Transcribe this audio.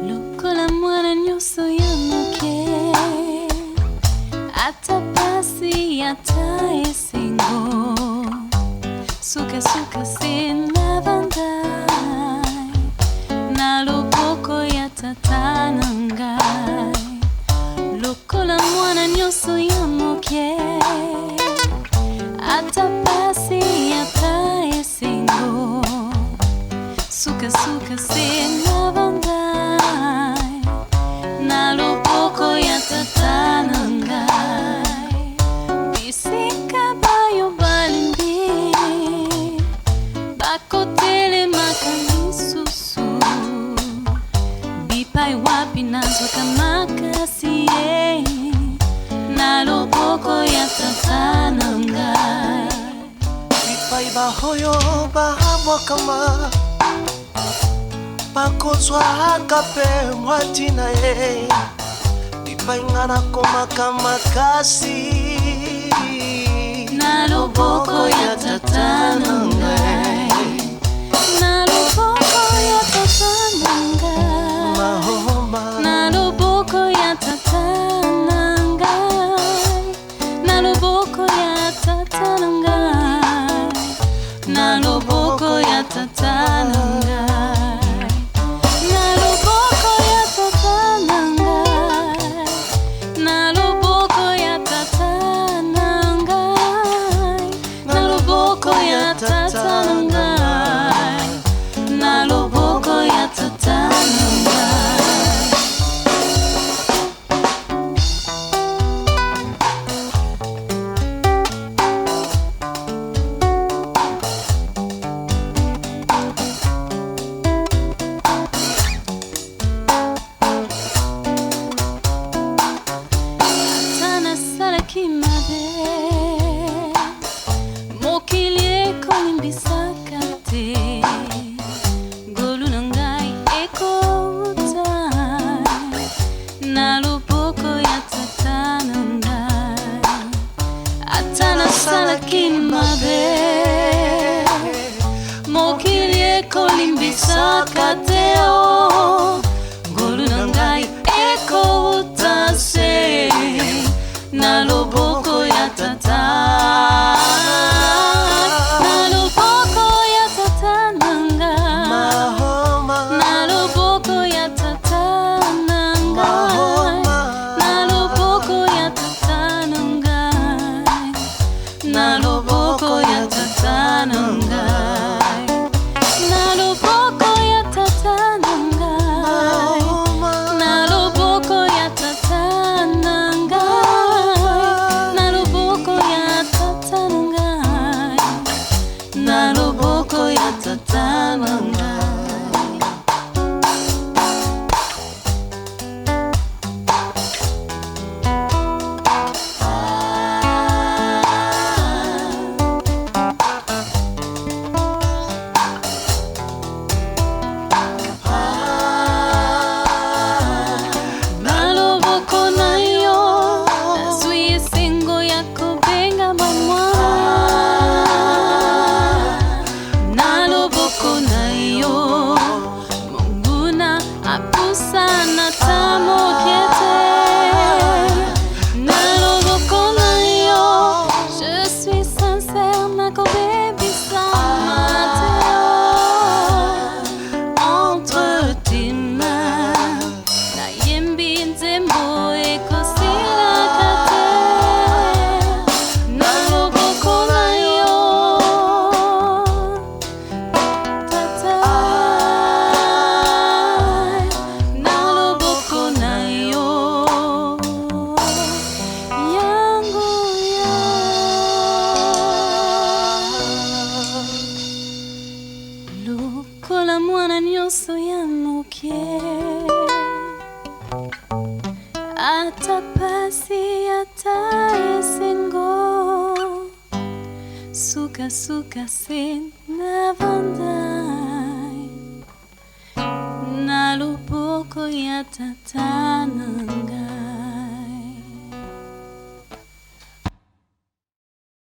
Lokola mwana nyonso ya moke ata pasi ata esengo sukasuka se na vandai na loboko ya tata na ngai. Lokola mwana nyonso ya moke ata pasi ata esengo sukasuka se na vandai na loboko ya tata na ngai. Bisika bayo balimbi bakotelemaka lisusu bipai wapi nazwaka makasi ye na loboko ya tata na ngai. Bipai bahoyo bahamwakama bakozwaka mpe mwati na ye bipai nga nakomaka makasi na loboko ya tata na ngai. Na loboko ya tata na ngai. mahoma Na loboko ya tata na ngai. Na loboko ya tata na ngai. Na loboko ya tata na ngai. Na loboko ya tata na ngai. Na loboko ya tata na ngai. Na loboko ya tata na ngai. Na loboko ya tata na ngai. Ata nasalaki mabe mokili ekolimbisaka te ngolu na ngai ekouta na loboko ya tata na ngai. Ata nasalaki mabe mokili ekolimbisaka te o ngolu na ngai ekouta se na loboko ya tata. Na loboko ya tata na ngai. mahoma Na loboko ya tata na ngai. Na loboko ya tata na ngai. Na loboko ya tata na ngai. Na loboko ya tata na ngai. Na loboko ya tata na ngai. Na loboko ya tata na ngai. Na loboko ya tata na ngai. Na loboko na yo nazwi esengo ya kobenga mama. Na loboko na yo monguna apusana ta moke te. Na loboko na yo je suis sincère nakobebisa mateo entre tes mains. Nayembi nzembo ekosilaka te. Na loboko na yo tata. Na loboko na yo yangu ya. Lokola mwana nyonso ya moke ata pasi ata esengo sukasuka se na vandai. kuyatata는가